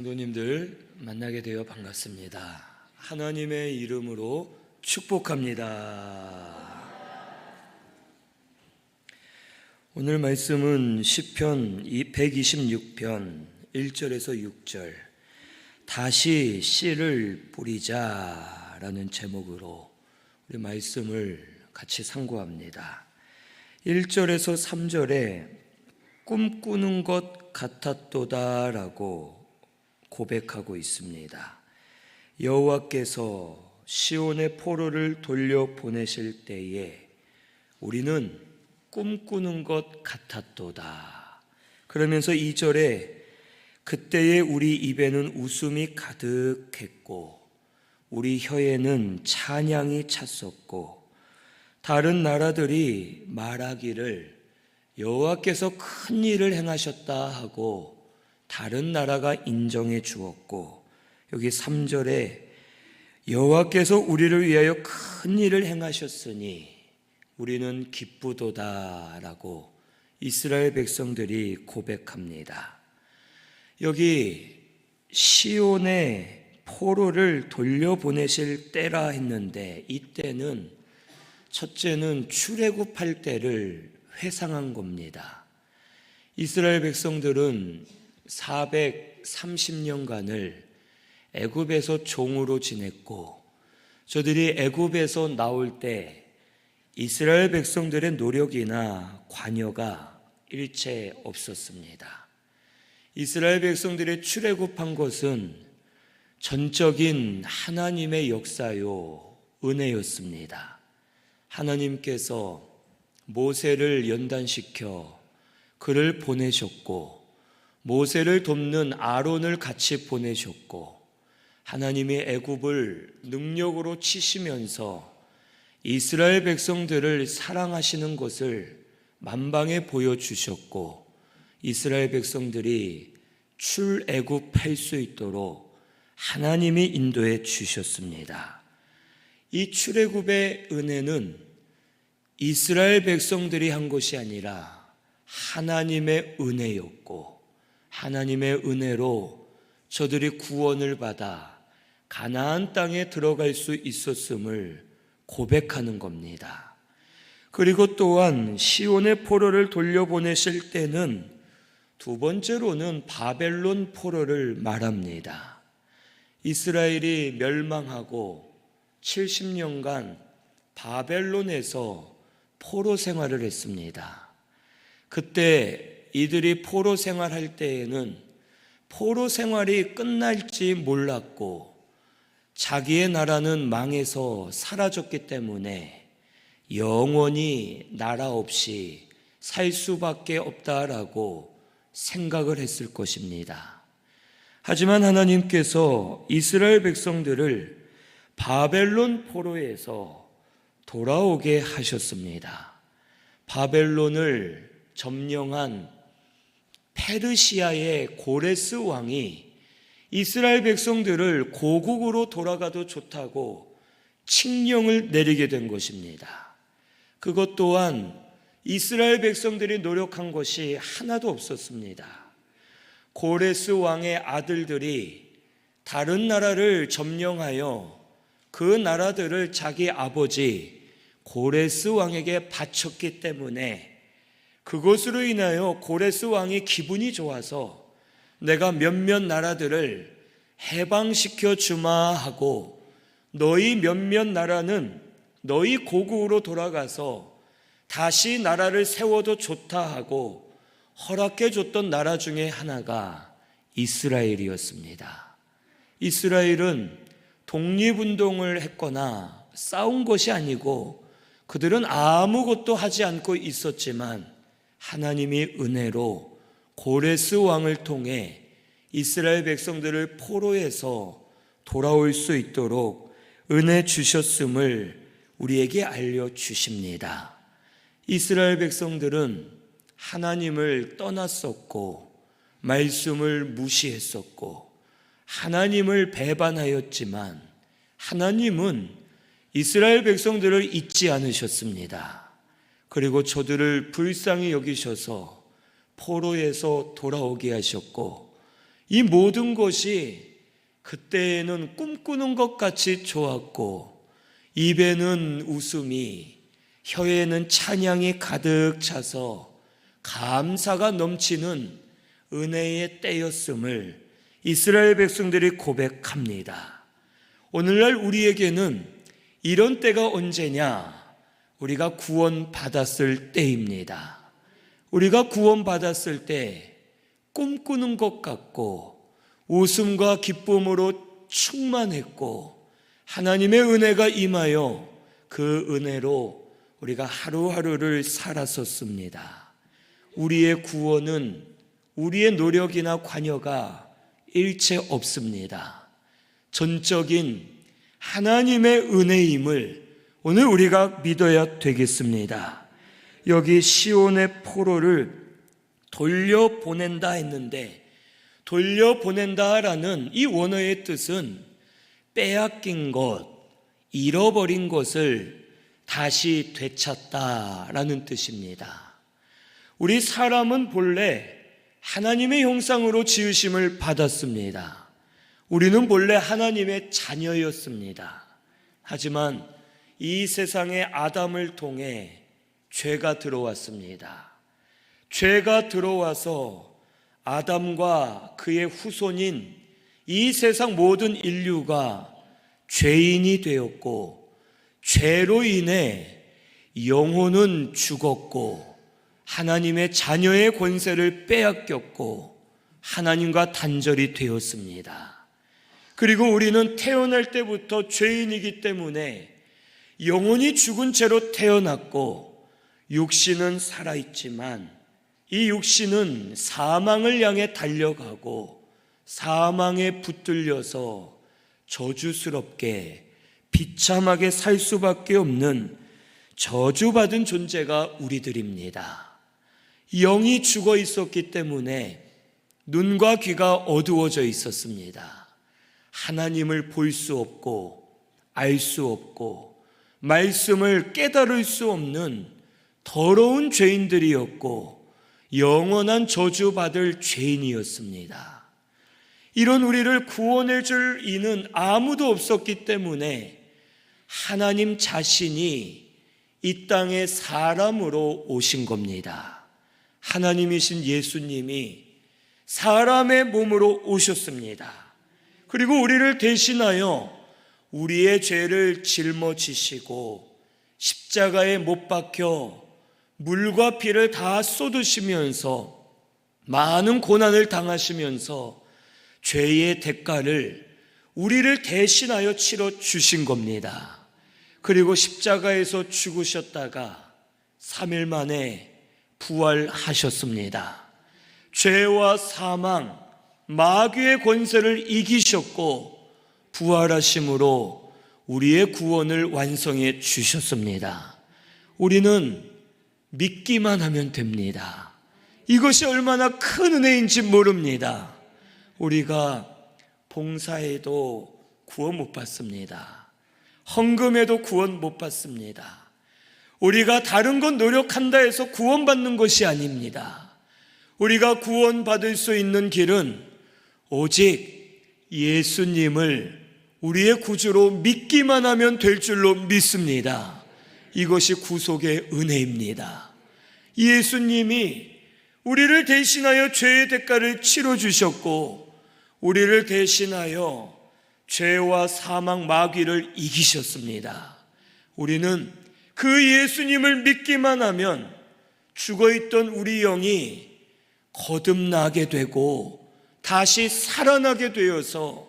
성도님들 만나게 되어 반갑습니다. 하나님의 이름으로 축복합니다. 오늘 말씀은 시편 126편 1절에서 6절 다시 씨를 뿌리자라는 제목으로 우리 말씀을 같이 상고합니다. 1절에서 3절에 꿈꾸는 것 같았도다라고 고백하고 있습니다. 여호와께서 시온의 포로를 돌려보내실 때에 우리는 꿈꾸는 것 같았도다. 그러면서 2절에 그때에 우리 입에는 웃음이 가득했고 우리 혀에는 찬양이 찼었고 다른 나라들이 말하기를 여호와께서 큰 일을 행하셨다 하고 다른 나라가 인정해 주었고, 여기 3절에 여호와께서 우리를 위하여 큰 일을 행하셨으니 우리는 기쁘도다라고 이스라엘 백성들이 고백합니다. 여기 시온의 포로를 돌려보내실 때라 했는데 이때는 첫째는 출애굽할 때를 회상한 겁니다. 이스라엘 백성들은 430년간을 애굽에서 종으로 지냈고 저들이 애굽에서 나올 때 이스라엘 백성들의 노력이나 관여가 일체 없었습니다. 이스라엘 백성들의 출애굽한 것은 전적인 하나님의 역사요 은혜였습니다. 하나님께서 모세를 연단시켜 그를 보내셨고 모세를 돕는 아론을 같이 보내셨고 하나님이 애굽을 능력으로 치시면서 이스라엘 백성들을 사랑하시는 것을 만방에 보여주셨고 이스라엘 백성들이 출애굽할 수 있도록 하나님이 인도해 주셨습니다. 이 출애굽의 은혜는 이스라엘 백성들이 한 것이 아니라 하나님의 은혜였고 하나님의 은혜로 저들이 구원을 받아 가나안 땅에 들어갈 수 있었음을 고백하는 겁니다. 그리고 또한 시온의 포로를 돌려보내실 때는 두 번째로는 바벨론 포로를 말합니다. 이스라엘이 멸망하고 70년간 바벨론에서 포로 생활을 했습니다. 그때 이들이 포로 생활할 때에는 포로 생활이 끝날지 몰랐고 자기의 나라는 망해서 사라졌기 때문에 영원히 나라 없이 살 수밖에 없다라고 생각을 했을 것입니다. 하지만 하나님께서 이스라엘 백성들을 바벨론 포로에서 돌아오게 하셨습니다. 바벨론을 점령한 페르시아의 고레스 왕이 이스라엘 백성들을 고국으로 돌아가도 좋다고 칙령을 내리게 된 것입니다. 그것 또한 이스라엘 백성들이 노력한 것이 하나도 없었습니다. 고레스 왕의 아들들이 다른 나라를 점령하여 그 나라들을 자기 아버지 고레스 왕에게 바쳤기 때문에 그것으로 인하여 고레스 왕이 기분이 좋아서 내가 몇몇 나라들을 해방시켜 주마 하고 너희 몇몇 나라는 너희 고국으로 돌아가서 다시 나라를 세워도 좋다 하고 허락해 줬던 나라 중에 하나가 이스라엘이었습니다. 이스라엘은 독립운동을 했거나 싸운 것이 아니고 그들은 아무것도 하지 않고 있었지만 하나님이 은혜로 고레스 왕을 통해 이스라엘 백성들을 포로에서 돌아올 수 있도록 은혜 주셨음을 우리에게 알려주십니다. 이스라엘 백성들은 하나님을 떠났었고 말씀을 무시했었고 하나님을 배반하였지만 하나님은 이스라엘 백성들을 잊지 않으셨습니다. 그리고 저들을 불쌍히 여기셔서 포로에서 돌아오게 하셨고 이 모든 것이 그때에는 꿈꾸는 것 같이 좋았고, 입에는 웃음이, 혀에는 찬양이 가득 차서 감사가 넘치는 은혜의 때였음을 이스라엘 백성들이 고백합니다. 오늘날 우리에게는 이런 때가 언제냐? 우리가 구원받았을 때입니다. 우리가 구원받았을 때 꿈꾸는 것 같고 웃음과 기쁨으로 충만했고 하나님의 은혜가 임하여 그 은혜로 우리가 하루하루를 살았었습니다. 우리의 구원은 우리의 노력이나 관여가 일체 없습니다. 전적인 하나님의 은혜임을 오늘 우리가 믿어야 되겠습니다. 여기 시온의 포로를 돌려보낸다 했는데, 돌려보낸다라는 이 원어의 뜻은 빼앗긴 것, 잃어버린 것을 다시 되찾다라는 뜻입니다. 우리 사람은 본래 하나님의 형상으로 지으심을 받았습니다. 우리는 본래 하나님의 자녀였습니다. 하지만 이 세상에 아담을 통해 죄가 들어왔습니다. 죄가 들어와서 아담과 그의 후손인 이 세상 모든 인류가 죄인이 되었고, 죄로 인해 영혼은 죽었고 하나님의 자녀의 권세를 빼앗겼고 하나님과 단절이 되었습니다. 그리고 우리는 태어날 때부터 죄인이기 때문에 영혼이 죽은 채로 태어났고 육신은 살아있지만 이 육신은 사망을 향해 달려가고 사망에 붙들려서 저주스럽게 비참하게 살 수밖에 없는 저주받은 존재가 우리들입니다. 영이 죽어 있었기 때문에 눈과 귀가 어두워져 있었습니다. 하나님을 볼 수 없고 알 수 없고 말씀을 깨달을 수 없는 더러운 죄인들이었고 영원한 저주받을 죄인이었습니다. 이런 우리를 구원해 줄 이는 아무도 없었기 때문에 하나님 자신이 이 땅에 사람으로 오신 겁니다. 하나님이신 예수님이 사람의 몸으로 오셨습니다. 그리고 우리를 대신하여 우리의 죄를 짊어지시고 십자가에 못 박혀 물과 피를 다 쏟으시면서 많은 고난을 당하시면서 죄의 대가를 우리를 대신하여 치러 주신 겁니다. 그리고 십자가에서 죽으셨다가 3일 만에 부활하셨습니다. 죄와 사망, 마귀의 권세를 이기셨고 부활하심으로 우리의 구원을 완성해 주셨습니다. 우리는 믿기만 하면 됩니다. 이것이 얼마나 큰 은혜인지 모릅니다. 우리가 봉사해도 구원 못 받습니다. 헌금해도 구원 못 받습니다. 우리가 다른 것 노력한다 해서 구원받는 것이 아닙니다. 우리가 구원받을 수 있는 길은 오직 예수님을 우리의 구주로 믿기만 하면 될 줄로 믿습니다. 이것이 구속의 은혜입니다. 예수님이 우리를 대신하여 죄의 대가를 치러주셨고 우리를 대신하여 죄와 사망 마귀를 이기셨습니다. 우리는 그 예수님을 믿기만 하면 죽어있던 우리 영이 거듭나게 되고 다시 살아나게 되어서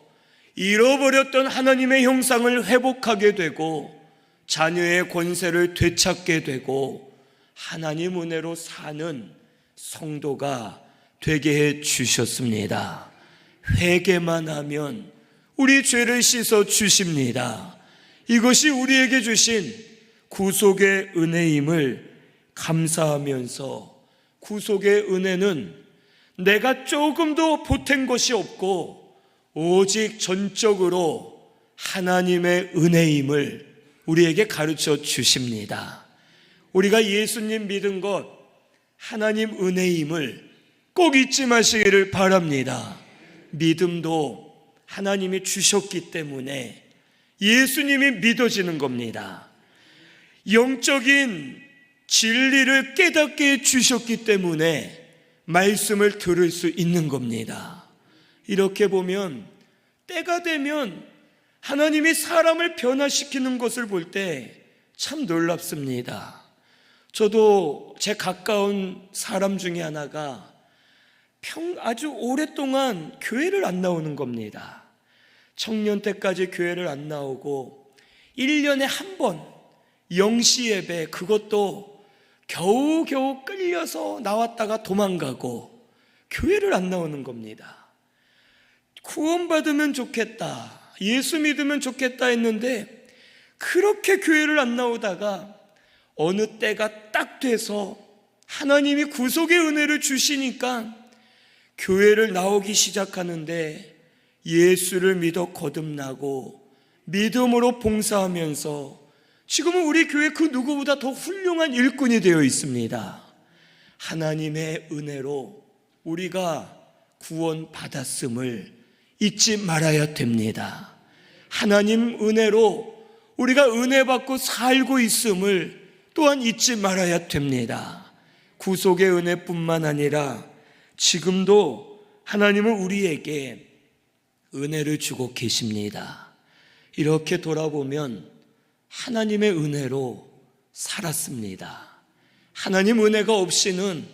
잃어버렸던 하나님의 형상을 회복하게 되고 자녀의 권세를 되찾게 되고 하나님 은혜로 사는 성도가 되게 해 주셨습니다. 회개만 하면 우리 죄를 씻어 주십니다. 이것이 우리에게 주신 구속의 은혜임을 감사하면서 구속의 은혜는 내가 조금도 보탠 것이 없고 오직 전적으로 하나님의 은혜임을 우리에게 가르쳐 주십니다. 우리가 예수님 믿은 것 하나님 은혜임을 꼭 잊지 마시기를 바랍니다. 믿음도 하나님이 주셨기 때문에 예수님이 믿어지는 겁니다. 영적인 진리를 깨닫게 해주셨기 때문에 말씀을 들을 수 있는 겁니다. 이렇게 보면 때가 되면 하나님이 사람을 변화시키는 것을 볼 때 참 놀랍습니다. 저도 제 가까운 사람 중에 하나가 아주 오랫동안 교회를 안 나오는 겁니다. 청년 때까지 교회를 안 나오고 1년에 한 번 영시 예배, 그것도 겨우겨우 끌려서 나왔다가 도망가고 교회를 안 나오는 겁니다. 구원받으면 좋겠다, 예수 믿으면 좋겠다 했는데 그렇게 교회를 안 나오다가 어느 때가 딱 돼서 하나님이 구속의 은혜를 주시니까 교회를 나오기 시작하는데 예수를 믿어 거듭나고 믿음으로 봉사하면서 지금은 우리 교회 그 누구보다 더 훌륭한 일꾼이 되어 있습니다. 하나님의 은혜로 우리가 구원받았음을 잊지 말아야 됩니다. 하나님 은혜로 우리가 은혜 받고 살고 있음을 또한 잊지 말아야 됩니다. 구속의 은혜뿐만 아니라 지금도 하나님은 우리에게 은혜를 주고 계십니다. 이렇게 돌아보면 하나님의 은혜로 살았습니다. 하나님 은혜가 없이는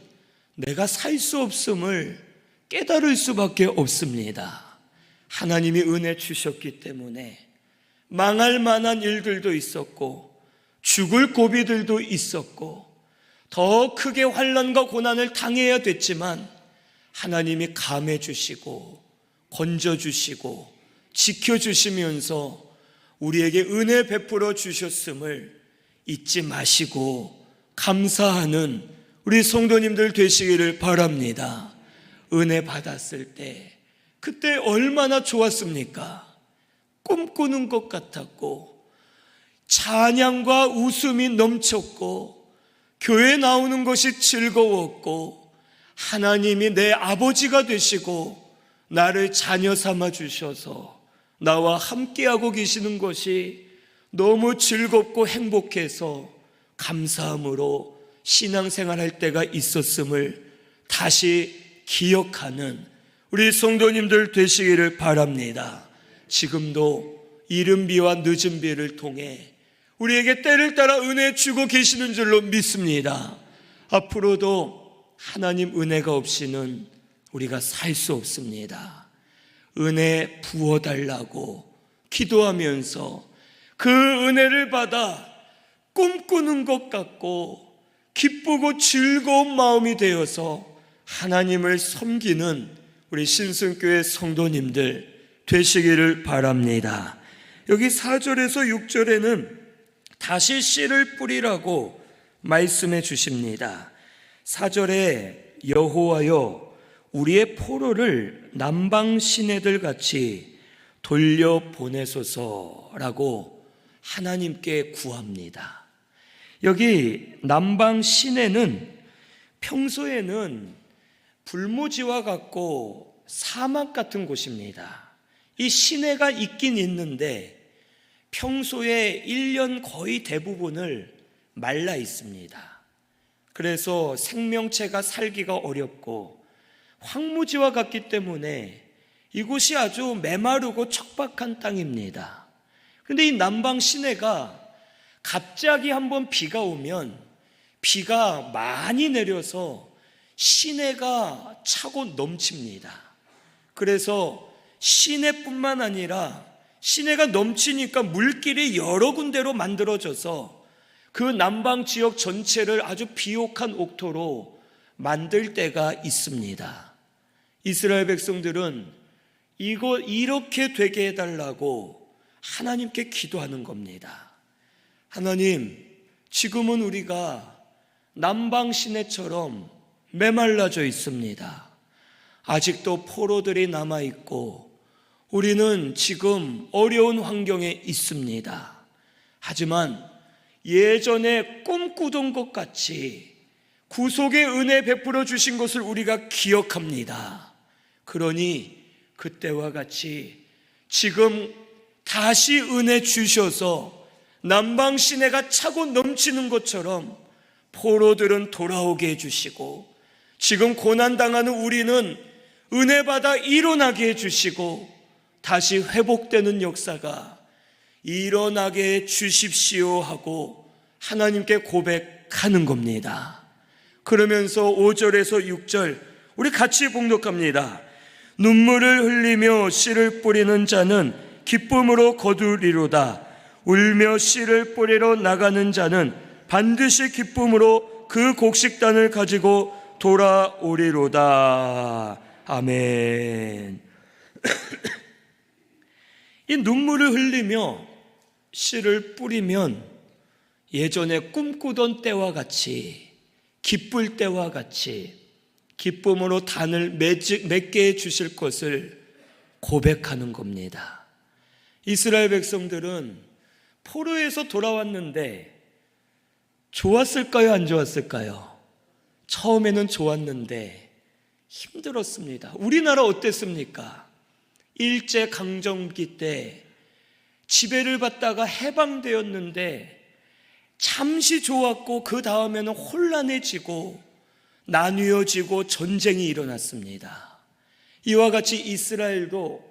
내가 살 수 없음을 깨달을 수밖에 없습니다. 하나님이 은혜 주셨기 때문에 망할 만한 일들도 있었고 죽을 고비들도 있었고 더 크게 환난과 고난을 당해야 됐지만 하나님이 감해 주시고 건져 주시고 지켜 주시면서 우리에게 은혜 베풀어 주셨음을 잊지 마시고 감사하는 우리 성도님들 되시기를 바랍니다. 은혜 받았을 때 그때 얼마나 좋았습니까? 꿈꾸는 것 같았고 찬양과 웃음이 넘쳤고 교회 나오는 것이 즐거웠고 하나님이 내 아버지가 되시고 나를 자녀 삼아 주셔서 나와 함께하고 계시는 것이 너무 즐겁고 행복해서 감사함으로 신앙생활할 때가 있었음을 다시 기억하는 우리 성도님들 되시기를 바랍니다. 지금도 이른 비와 늦은 비를 통해 우리에게 때를 따라 은혜 주고 계시는 줄로 믿습니다. 앞으로도 하나님 은혜가 없이는 우리가 살 수 없습니다. 은혜 부어달라고 기도하면서 그 은혜를 받아 꿈꾸는 것 같고 기쁘고 즐거운 마음이 되어서 하나님을 섬기는 우리 신승교회 성도님들 되시기를 바랍니다. 여기 4절에서 6절에는 다시 씨를 뿌리라고 말씀해 주십니다. 4절에 여호와여 우리의 포로를 남방 시내들 같이 돌려보내소서라고 하나님께 구합니다. 여기 남방 시내는 평소에는 불모지와 같고 사막 같은 곳입니다. 이 시내가 있긴 있는데 평소에 1년 거의 대부분을 말라 있습니다. 그래서 생명체가 살기가 어렵고 황무지와 같기 때문에 이곳이 아주 메마르고 척박한 땅입니다. 그런데 이 남방 시내가 갑자기 한번 비가 오면 비가 많이 내려서 시내가 차고 넘칩니다. 그래서 시내뿐만 아니라 시내가 넘치니까 물길이 여러 군데로 만들어져서 그 남방 지역 전체를 아주 비옥한 옥토로 만들 때가 있습니다. 이스라엘 백성들은 이거 이렇게 되게 해달라고 하나님께 기도하는 겁니다. 하나님, 지금은 우리가 남방 시내처럼 메말라져 있습니다. 아직도 포로들이 남아있고 우리는 지금 어려운 환경에 있습니다. 하지만 예전에 꿈꾸던 것 같이 구속의 은혜 베풀어 주신 것을 우리가 기억합니다. 그러니 그때와 같이 지금 다시 은혜 주셔서 남방 시내가 차고 넘치는 것처럼 포로들은 돌아오게 해주시고, 지금 고난당하는 우리는 은혜 받아 일어나게 해주시고 다시 회복되는 역사가 일어나게 해주십시오 하고 하나님께 고백하는 겁니다. 그러면서 5절에서 6절 우리 같이 봉독합니다. 눈물을 흘리며 씨를 뿌리는 자는 기쁨으로 거두리로다. 울며 씨를 뿌리러 나가는 자는 반드시 기쁨으로 그 곡식단을 가지고 돌아오리로다. 아멘. 이 눈물을 흘리며 씨를 뿌리면 예전에 꿈꾸던 때와 같이, 기쁠 때와 같이 기쁨으로 단을 맺게 해주실 것을 고백하는 겁니다. 이스라엘 백성들은 포로에서 돌아왔는데 좋았을까요? 안 좋았을까요? 처음에는 좋았는데 힘들었습니다. 우리나라 어땠습니까? 일제강점기 때 지배를 받다가 해방되었는데 잠시 좋았고 그 다음에는 혼란해지고 나뉘어지고 전쟁이 일어났습니다. 이와 같이 이스라엘도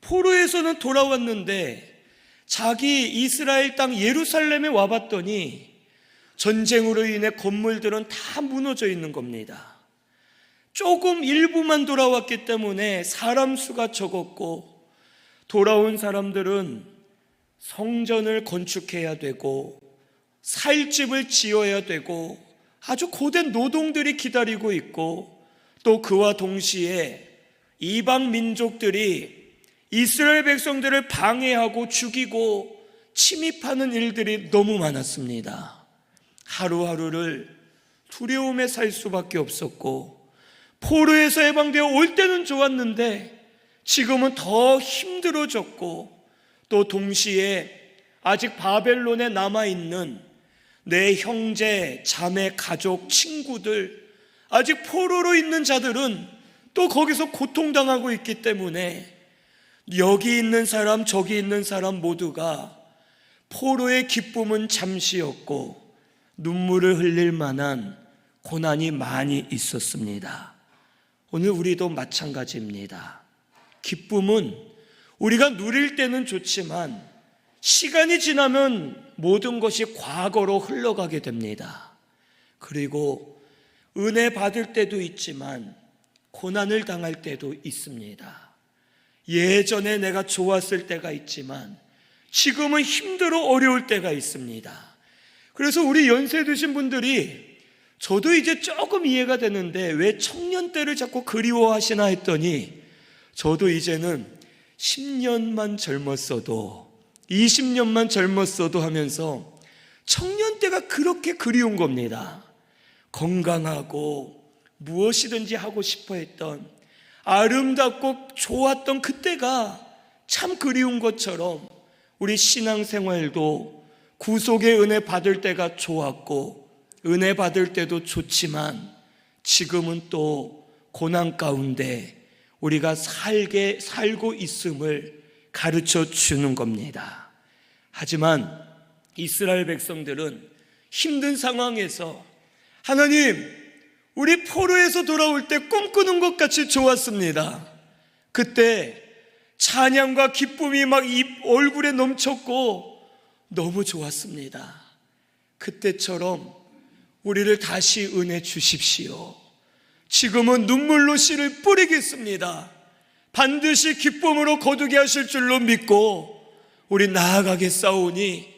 포로에서는 돌아왔는데 자기 이스라엘 땅 예루살렘에 와봤더니 전쟁으로 인해 건물들은 다 무너져 있는 겁니다. 조금 일부만 돌아왔기 때문에 사람 수가 적었고, 돌아온 사람들은 성전을 건축해야 되고 살 집을 지어야 되고 아주 고된 노동들이 기다리고 있고, 또 그와 동시에 이방 민족들이 이스라엘 백성들을 방해하고 죽이고 침입하는 일들이 너무 많았습니다. 하루하루를 두려움에 살 수밖에 없었고, 포로에서 해방되어 올 때는 좋았는데 지금은 더 힘들어졌고, 또 동시에 아직 바벨론에 남아있는 내 형제, 자매, 가족, 친구들, 아직 포로로 있는 자들은 또 거기서 고통당하고 있기 때문에 여기 있는 사람, 저기 있는 사람 모두가 포로의 기쁨은 잠시였고 눈물을 흘릴 만한 고난이 많이 있었습니다. 오늘 우리도 마찬가지입니다. 기쁨은 우리가 누릴 때는 좋지만 시간이 지나면 모든 것이 과거로 흘러가게 됩니다. 그리고 은혜 받을 때도 있지만 고난을 당할 때도 있습니다. 예전에 내가 좋았을 때가 있지만 지금은 힘들어 어려울 때가 있습니다. 그래서 우리 연세 드신 분들이, 저도 이제 조금 이해가 되는데 왜 청년 때를 자꾸 그리워하시나 했더니, 저도 이제는 10년만 젊었어도 20년만 젊었어도 하면서 청년 때가 그렇게 그리운 겁니다. 건강하고 무엇이든지 하고 싶어 했던, 아름답고 좋았던 그때가 참 그리운 것처럼 우리 신앙생활도 구속의 은혜 받을 때가 좋았고 은혜 받을 때도 좋지만 지금은 또 고난 가운데 우리가 살고 있음을 가르쳐 주는 겁니다. 하지만 이스라엘 백성들은 힘든 상황에서 하나님, 우리 포로에서 돌아올 때 꿈꾸는 것 같이 좋았습니다. 그때 찬양과 기쁨이 막 얼굴에 넘쳤고 너무 좋았습니다. 그때처럼 우리를 다시 은혜 주십시오. 지금은 눈물로 씨를 뿌리겠습니다. 반드시 기쁨으로 거두게 하실 줄로 믿고 우리 나아가겠사오니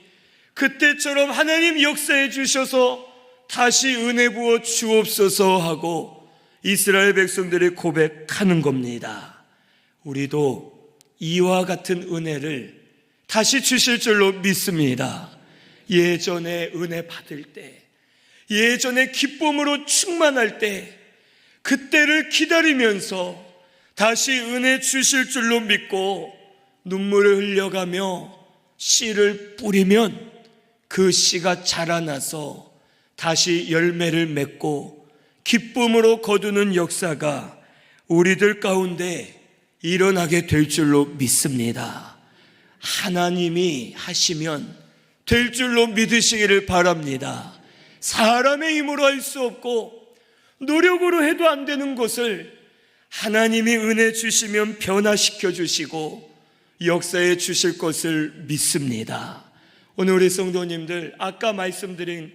그때처럼 하나님 역사해 주셔서 다시 은혜 부어 주옵소서 하고 이스라엘 백성들이 고백하는 겁니다. 우리도 이와 같은 은혜를 다시 주실 줄로 믿습니다. 예전에 은혜 받을 때, 예전에 기쁨으로 충만할 때, 그때를 기다리면서 다시 은혜 주실 줄로 믿고 눈물을 흘려가며 씨를 뿌리면 그 씨가 자라나서 다시 열매를 맺고 기쁨으로 거두는 역사가 우리들 가운데 일어나게 될 줄로 믿습니다. 하나님이 하시면 될 줄로 믿으시기를 바랍니다. 사람의 힘으로 할 수 없고 노력으로 해도 안 되는 것을 하나님이 은혜 주시면 변화시켜 주시고 역사해 주실 것을 믿습니다. 오늘 우리 성도님들, 아까 말씀드린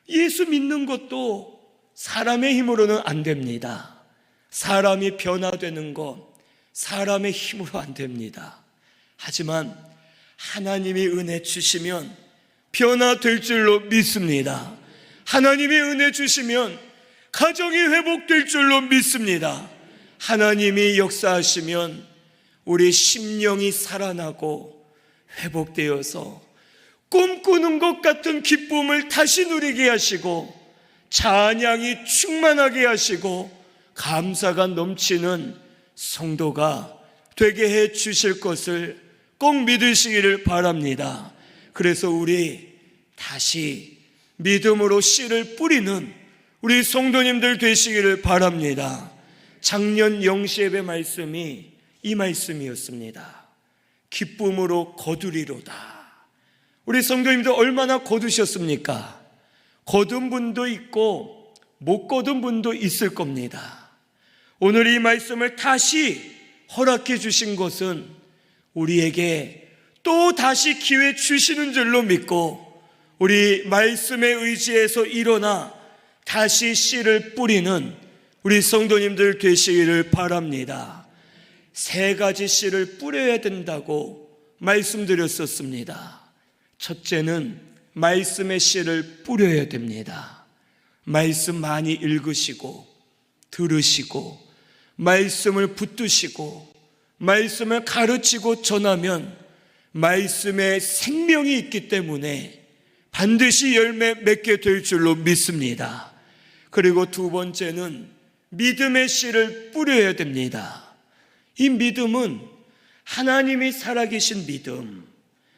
예수 믿는 것도 사람의 힘으로는 안 됩니다. 사람이 변화되는 것 사람의 힘으로 안 됩니다. 하지만 하나님이 은혜 주시면 변화될 줄로 믿습니다. 하나님이 은혜 주시면 가정이 회복될 줄로 믿습니다. 하나님이 역사하시면 우리 심령이 살아나고 회복되어서 꿈꾸는 것 같은 기쁨을 다시 누리게 하시고 찬양이 충만하게 하시고 감사가 넘치는 성도가 되게 해 주실 것을 꼭 믿으시기를 바랍니다. 그래서 우리 다시 믿음으로 씨를 뿌리는 우리 성도님들 되시기를 바랍니다. 작년 영시예배 말씀이 이 말씀이었습니다. 기쁨으로 거두리로다. 우리 성도님들 얼마나 거두셨습니까? 거둔 분도 있고 못 거둔 분도 있을 겁니다. 오늘 이 말씀을 다시 허락해 주신 것은 우리에게 또 다시 기회 주시는 줄로 믿고 우리 말씀에 의지해서 일어나 다시 씨를 뿌리는 우리 성도님들 되시기를 바랍니다. 3가지 씨를 뿌려야 된다고 말씀드렸었습니다. 첫째는 말씀의 씨를 뿌려야 됩니다. 말씀 많이 읽으시고 들으시고 말씀을 붙드시고 말씀을 가르치고 전하면 말씀에 생명이 있기 때문에 반드시 열매 맺게 될 줄로 믿습니다. 그리고 2번째는 믿음의 씨를 뿌려야 됩니다. 이 믿음은 하나님이 살아계신 믿음,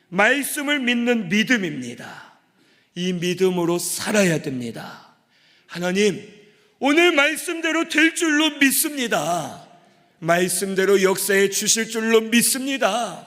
말씀을 믿는 믿음입니다. 이 믿음으로 살아야 됩니다. 하나님, 오늘 말씀대로 될 줄로 믿습니다. 말씀대로 역사해 주실 줄로 믿습니다.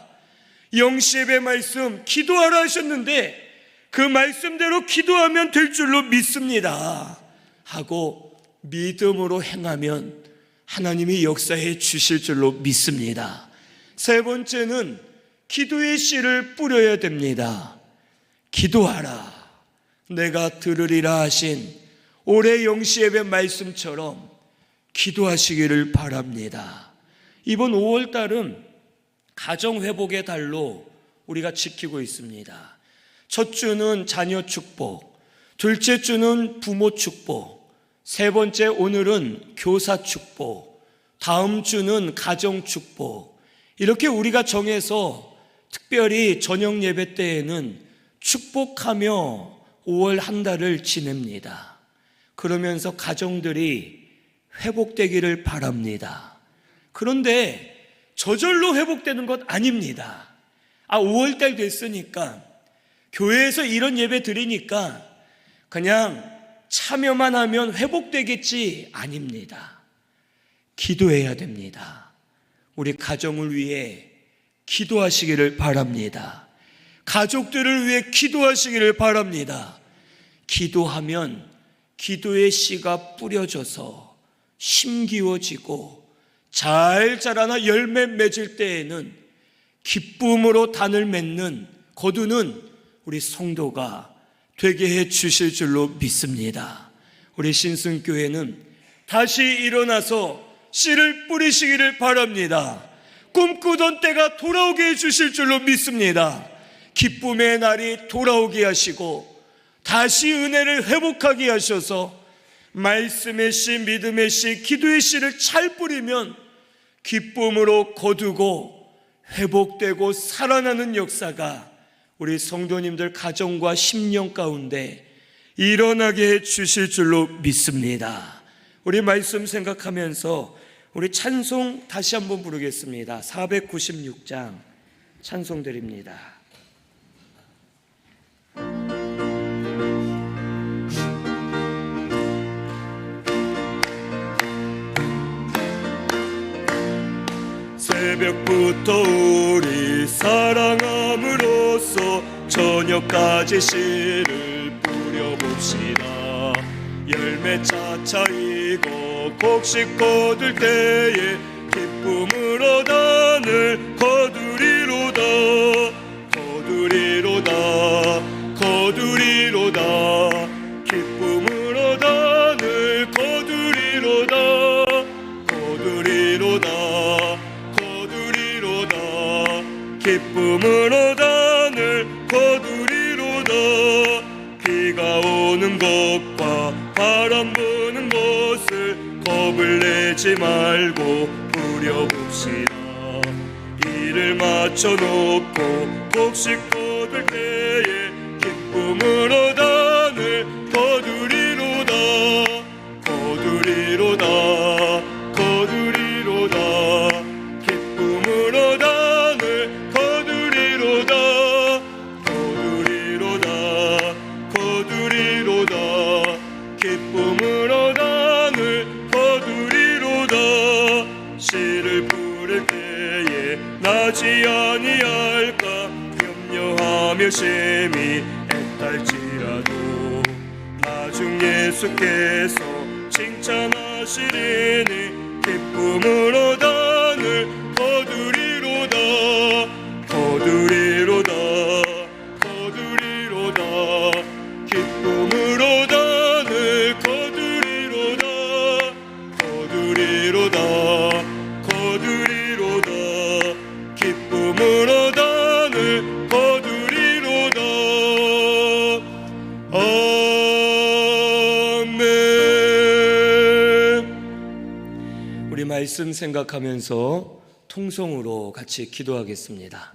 영시예배 말씀 기도하라 하셨는데 그 말씀대로 기도하면 될 줄로 믿습니다 하고 믿음으로 행하면 하나님이 역사해 주실 줄로 믿습니다. 3번째는 기도의 씨를 뿌려야 됩니다. 기도하라 내가 들으리라 하신 올해 영시예배 말씀처럼 기도하시기를 바랍니다. 이번 5월달은 가정회복의 달로 우리가 지키고 있습니다. 첫 주는 자녀 축복, 둘째 주는 부모 축복, 3번째 오늘은 교사 축복, 다음 주는 가정 축복. 이렇게 우리가 정해서 특별히 저녁 예배 때에는 축복하며 5월 한 달을 지냅니다. 그러면서 가정들이 회복되기를 바랍니다. 그런데 저절로 회복되는 것 아닙니다. 5월달 됐으니까 교회에서 이런 예배 드리니까 그냥 참여만 하면 회복되겠지 아닙니다. 기도해야 됩니다. 우리 가정을 위해 기도하시기를 바랍니다. 가족들을 위해 기도하시기를 바랍니다. 기도하면 기도의 씨가 뿌려져서 심기워지고 잘 자라나 열매 맺을 때에는 기쁨으로 단을 맺는 거두는 우리 성도가 되게 해 주실 줄로 믿습니다. 우리 신승교회는 다시 일어나서 씨를 뿌리시기를 바랍니다. 꿈꾸던 때가 돌아오게 해 주실 줄로 믿습니다. 기쁨의 날이 돌아오게 하시고 다시 은혜를 회복하게 하셔서 말씀의 씨, 믿음의 씨, 기도의 씨를 잘 뿌리면 기쁨으로 거두고 회복되고 살아나는 역사가 우리 성도님들 가정과 심령 가운데 일어나게 해 주실 줄로 믿습니다. 우리 말씀 생각하면서 우리 찬송 다시 한번 부르겠습니다. 496장 찬송 드립니다. 새벽부터 우리 사랑함으로써 저녁까지 씨를 뿌려봅시다. 열매 차차이고 곡식 거둘 때에 기쁨으로 단을 거두리로다. 거두리로다. 거두리로다. 기쁨으로 단을 거두리로다. 거두리로다. 거두리로다. 기쁨으로 단을 거두리로다. 비가 오는 것과 바람 부는 것을 겁을 내지 말고 뿌려봅시다. 이를 맞춰놓고 곡식 거둘 때에 기쁨으로 단을 거두리로다. 거두리로다. 거두리로다. 기쁨으로 단을 거두리로다. 거두리로다. 거두리로다. 기쁨으로 단을 거두리로다. 씨를 뿌릴 때에 나지 아니할까 염려하며 심히 애탈지라도 나중 예수께서 칭찬하시리니 기쁨으로 단을 거두리로다. 거두리로다. 거두리로다. 기쁨으로 단을 거두리로다. 거두리로다. 거두리로다. 기쁨으로 단을 거두리로다. 아멘. 우리 말씀 생각하면서 통성으로 같이 기도하겠습니다.